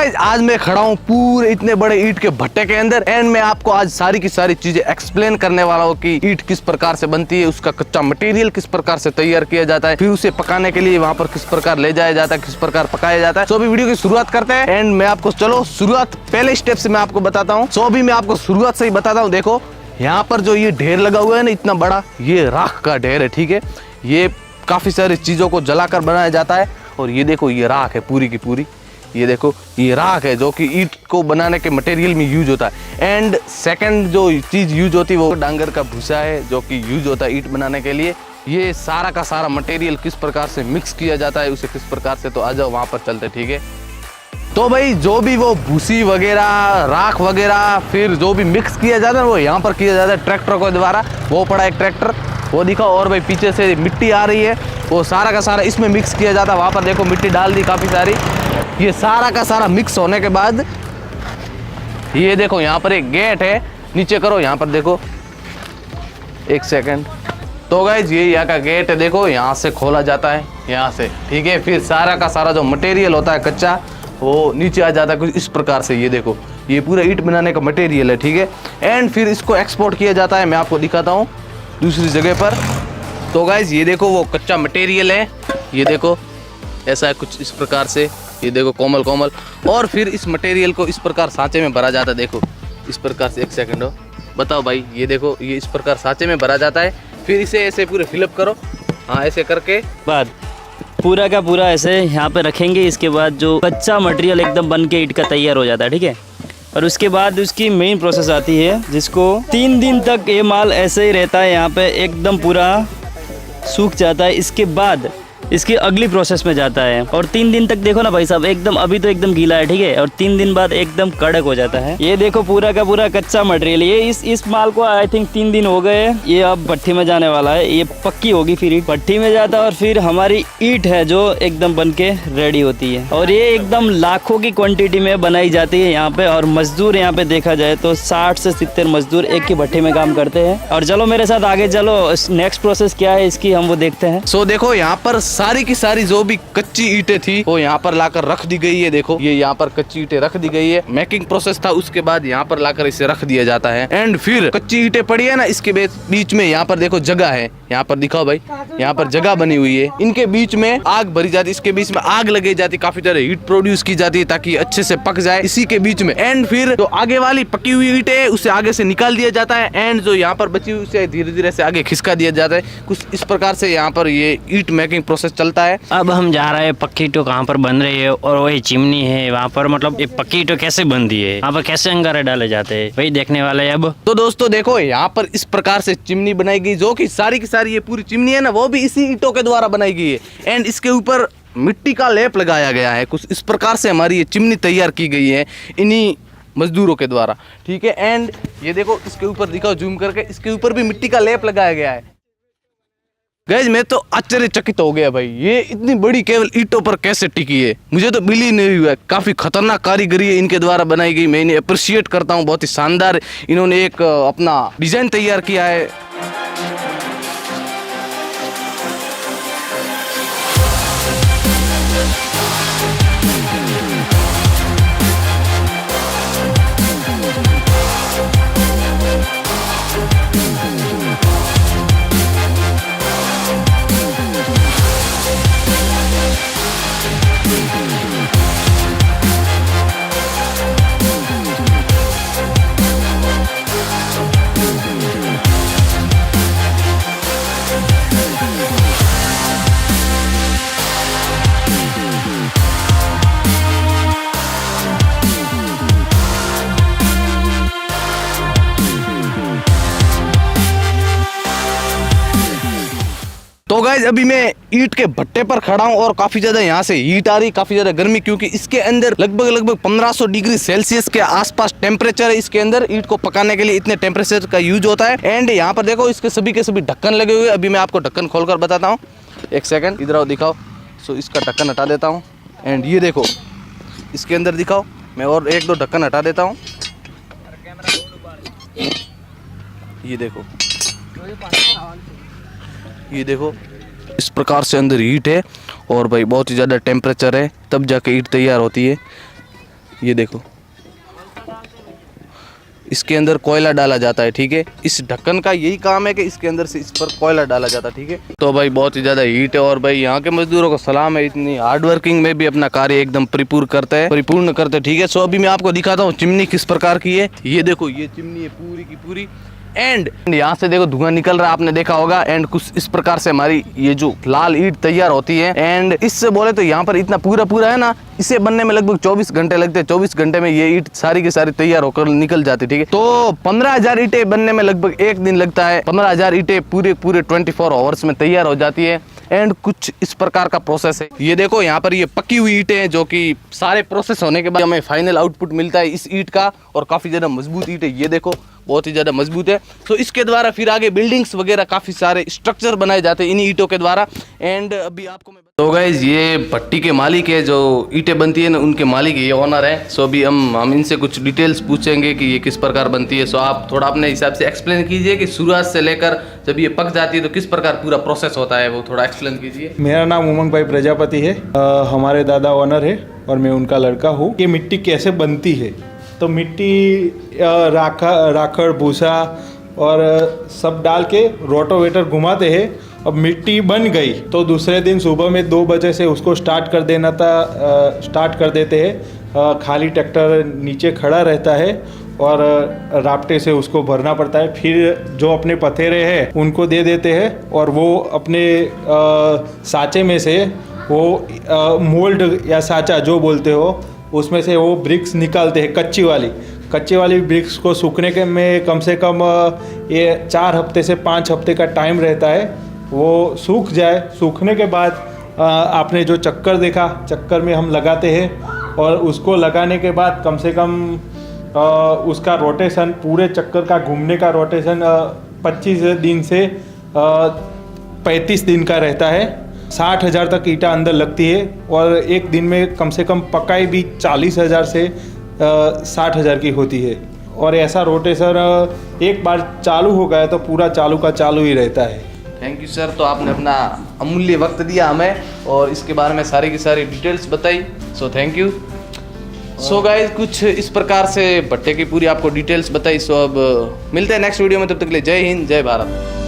Guys आज मैं खड़ा हूँ पूरे इतने बड़े ईंट के भट्टे के अंदर एंड मैं आपको आज सारी की सारी चीजें एक्सप्लेन करने वाला हूँ कि ईंट किस प्रकार से बनती है, उसका कच्चा मटेरियल किस प्रकार से तैयार किया जाता है, फिर उसे पकाने के लिए वहाँ पर किस प्रकार ले जाया जाता है, किस प्रकार पकाया जाता है। तो अभी वीडियो की शुरुआत करते हैं एंड मैं आपको चलो शुरुआत पहले स्टेप से मैं आपको बताता हूँ। सो अभी मैं आपको शुरुआत से ही बताता हूँ। देखो यहाँ पर जो ये ढेर लगा हुआ है ना, इतना बड़ा ये राख का ढेर है, ठीक है। ये काफी सारी चीजों को जलाकर बनाया जाता है और ये देखो ये राख है पूरी की पूरी। ये देखो ये राख है जो कि ईंट को बनाने के मटेरियल में यूज होता है। एंड सेकंड जो चीज यूज होती है वो डांगर का भूसा है जो कि यूज होता है ईंट बनाने के लिए। ये सारा का सारा मटेरियल किस प्रकार से मिक्स किया जाता है, उसे किस प्रकार से, तो आ जाओ वहां पर चलते, ठीक है। तो भाई जो भी वो भूसी वगैरह राख वगैरह फिर जो भी मिक्स किया जाता है वो यहाँ पर किया जाता है ट्रैक्टर के द्वारा। वो पड़ा एक ट्रैक्टर, वो दिखाओ। और भाई पीछे से मिट्टी आ रही है, वो सारा का सारा इसमें मिक्स किया जाता है। वहाँ पर देखो मिट्टी डाल दी काफ़ी सारी। ये सारा का सारा मिक्स होने के बाद ये देखो यहाँ पर एक गेट है, नीचे करो, यहाँ पर देखो एक सेकंड। तो गाइज ये यहाँ का गेट है, देखो यहाँ से खोला जाता है, यहाँ से, ठीक है। फिर सारा का सारा जो मटेरियल होता है कच्चा वो नीचे आ जाता है कुछ इस प्रकार से। ये देखो ये पूरा ईंट बनाने का मटेरियल है, ठीक है। एंड फिर इसको एक्सपोर्ट किया जाता है, मैं आपको दिखाता हूँ दूसरी जगह पर। तो गाइज ये देखो वो कच्चा मटेरियल है, ये देखो ऐसा है कुछ इस प्रकार से। ये देखो कोमल कोमल। और फिर इस मटेरियल को इस प्रकार सांचे में भरा जाता है, देखो इस प्रकार से। एक सेकंड हो, बताओ भाई, ये देखो ये इस प्रकार सांचे में भरा जाता है। फिर इसे ऐसे पूरे फिलअप करो, हाँ ऐसे करके बाद पूरा का पूरा ऐसे यहाँ पे रखेंगे। इसके बाद जो कच्चा मटेरियल एकदम बन के ईंट का तैयार हो जाता है, ठीक है। और उसके बाद उसकी मेन प्रोसेस आती है जिसको 3 दिन तक ये माल ऐसे ही रहता है, यहाँ पे एकदम पूरा सूख जाता है। इसके बाद इसकी अगली प्रोसेस में जाता है और 3 दिन तक देखो ना भाई साहब, एकदम अभी तो एकदम गीला है, ठीक है। और 3 दिन बाद एकदम कड़क हो जाता है। ये देखो पूरा का पूरा कच्चा मटेरियल। ये इस माल को आई थिंक 3 दिन हो गए। ये अब भट्टी में जाने वाला है, ये पक्की होगी, फिर भट्टी में जाता है और फिर हमारी ईंट है जो एकदम बन के रेडी होती है। और ये एकदम लाखों की क्वान्टिटी में बनाई जाती है यहाँ पे। और मजदूर यहाँ पे देखा जाए तो 60 से 70 मजदूर एक ही भट्टी में काम करते हैं। और चलो मेरे साथ आगे चलो, नेक्स्ट प्रोसेस क्या है इसकी हम वो देखते हैं। सो देखो यहाँ पर सारी की सारी जो भी कच्ची ईंटें थी वो यहाँ पर लाकर रख दी गई है। देखो ये यहाँ पर कच्ची ईंटें रख दी गई है, मेकिंग प्रोसेस था, उसके बाद यहाँ पर लाकर इसे रख दिया जाता है। एंड फिर कच्ची ईंटें पड़ी है ना, इसके बीच में यहाँ पर देखो जगह है, यहाँ पर दिखाओ भाई, यहाँ पर जगह बनी हुई है। इनके बीच में आग भरी जाती, इसके बीच में आग लगाई जाती, काफी सारे हीट प्रोड्यूस की जाती है ताकि अच्छे से पक जाए इसी के बीच में। एंड फिर जो आगे वाली पकी हुई ईंटें है उसे आगे से निकाल दिया जाता है एंड जो यहाँ पर बची हुई उसे धीरे धीरे से आगे खिसका दिया जाता है। कुछ इस प्रकार से यहाँ पर ये ईंट मेकिंग प्रोसेस चलता है। अब हम जा रहे हैं पक्की ईंटों कहाँ पर बन रही है और वही चिमनी है वहाँ पर, मतलब ये पक्की ईंटों कैसे बनती है, वहाँ पर कैसे अंगारे डाले जाते हैं, वही देखने वाले हैं अब। तो दोस्तों देखो यहाँ पर इस प्रकार से चिमनी बनाई गई जो कि सारी की सारी ये पूरी चिमनी है ना वो भी इसी ईंटों के द्वारा बनाई गई है। एंड इसके ऊपर मिट्टी का लेप लगाया गया है। कुछ इस प्रकार से हमारी ये चिमनी तैयार की गई है इन्हीं मजदूरों के द्वारा, ठीक है। एंड ये देखो इसके ऊपर दिखाओ जूम करके, इसके ऊपर भी मिट्टी का लेप लगाया गया है। गाइस मैं तो आश्चर्यचकित हो गया भाई, ये इतनी बड़ी केवल ईंटों पर कैसे टिकी है, मुझे तो बिलीव नहीं हुआ। काफी खतरनाक कारीगरी है इनके द्वारा बनाई गई, मैं इन्हें अप्रिशिएट करता हूँ। बहुत ही शानदार इन्होंने एक अपना डिजाइन तैयार किया है। तो गाइज अभी मैं ईंट के भट्टे पर खड़ा हूँ और काफी ज्यादा यहाँ से हीट आ रही, काफी ज्यादा गर्मी, क्योंकि इसके अंदर लगभग 1500 डिग्री सेल्सियस के आसपास टेम्परेचर है। इसके अंदर ईंट को पकाने के लिए इतने टेम्परेचर का यूज होता है। एंड यहाँ पर देखो इसके सभी के सभी ढक्कन लगे हुए। अभी मैं आपको ढक्कन खोलकर बताता हूँ, एक सेकंड, इधर आओ दिखाओ। सो इसका ढक्कन हटा देता हूँ एंड ये देखो इसके अंदर दिखाओ, मैं और 1-2 ढक्कन हटा देता हूँ। ये देखो, ये देखो इस प्रकार से अंदर हीट है और भाई बहुत ही ज़्यादा टेम्परेचर है, तब जाके ईंट तैयार होती है। ये देखो, इसके अंदर कोयला डाला जाता है, ठीक है। इस ढक्कन का यही काम है कि इसके अंदर से इस पर कोयला डाला जाता है, ठीक है। तो भाई बहुत ही ज़्यादा हीट है और भाई यहाँ के मजदूरों को सलाम है, इतनी हार्ड वर्किंग में भी अपना कार्य एकदम परिपूर्ण करते हैं, ठीक है। सो अभी मैं आपको दिखाता हूँ चिमनी किस प्रकार की है। ये देखो, ये चिमनी है पूरी की पूरी, एंड यहाँ से देखो धुआं निकल रहा है, आपने देखा होगा। एंड कुछ इस प्रकार से हमारी ये जो लाल ईंट तैयार होती है। एंड इससे बोले तो यहाँ पर इतना पूरा है ना, इसे बनने में लगभग 24 घंटे लगते हैं। 24 घंटे में ये ईंट सारी की सारी तैयार होकर निकल जाती है, ठीक है। तो 15,000 ईंटें बनने में लगभग एक दिन लगता है। 15,000 ईंटें पूरे 24 आवर्स में तैयार हो जाती है। एंड कुछ इस प्रकार का प्रोसेस है। ये देखो यहाँ पर ये पकी हुई ईंटें हैं, जो कि सारे प्रोसेस होने के बाद हमें फाइनल आउटपुट मिलता है इस ईंट का। और काफ़ी ज़्यादा मजबूत ईंट है, ये देखो बहुत ही ज़्यादा मजबूत है। तो इसके द्वारा फिर आगे बिल्डिंग्स वगैरह काफ़ी सारे स्ट्रक्चर बनाए जाते हैं इन ईंटों के द्वारा। एंड अभी आपको मैं तो गाइस, ये भट्टी के मालिक है, जो ईंटें बनती है ना उनके मालिक है, ये ओनर है। सो अभी हम इनसे कुछ डिटेल्स पूछेंगे कि ये किस प्रकार बनती है। सो आप थोड़ा अपने हिसाब से एक्सप्लेन कीजिए कि शुरुआत से लेकर जब ये पक जाती है तो किस प्रकार पूरा प्रोसेस होता है, वो थोड़ा एक्सप्लेन कीजिए। मेरा नाम उमंग भाई प्रजापति है। हमारे दादा ओनर है और मैं उनका लड़का हूँ। ये मिट्टी कैसे बनती है, तो मिट्टी राखड़ भूसा और सब डाल के रोटोवेटर घुमाते हैं। अब मिट्टी बन गई तो दूसरे दिन सुबह में 2 बजे से उसको स्टार्ट कर देते हैं। खाली ट्रैक्टर नीचे खड़ा रहता है और राप्टे से उसको भरना पड़ता है। फिर जो अपने पथेरे हैं उनको दे देते हैं और वो अपने साँचे में से वो मोल्ड या साँचा जो बोलते हो उसमें से वो ब्रिक्स निकालते हैं। कच्ची वाली ब्रिक्स को सूखने के में कम से कम ये 4 हफ्ते से 5 हफ्ते का टाइम रहता है। वो सूख जाए, सूखने के बाद आपने जो चक्कर देखा, चक्कर में हम लगाते हैं और उसको लगाने के बाद कम से कम उसका रोटेशन, पूरे चक्कर का घूमने का रोटेशन 25 दिन से 35 दिन का रहता है। 60,000 तक ईंटा अंदर लगती है और एक दिन में कम से कम पकाई भी 40,000 से 60,000 की होती है। और ऐसा रोटेशन एक बार चालू हो गया तो पूरा चालू का चालू ही रहता है। Thank you sir. तो आपने अपना अमूल्य वक्त दिया हमें और इसके बारे में सारी की सारी डिटेल्स बताई। So thank you. So guys, कुछ इस प्रकार से भट्टे की पूरी आपको डिटेल्स बताई। सो अब मिलते हैं नेक्स्ट वीडियो में, तब तक के लिए जय हिंद, जय भारत।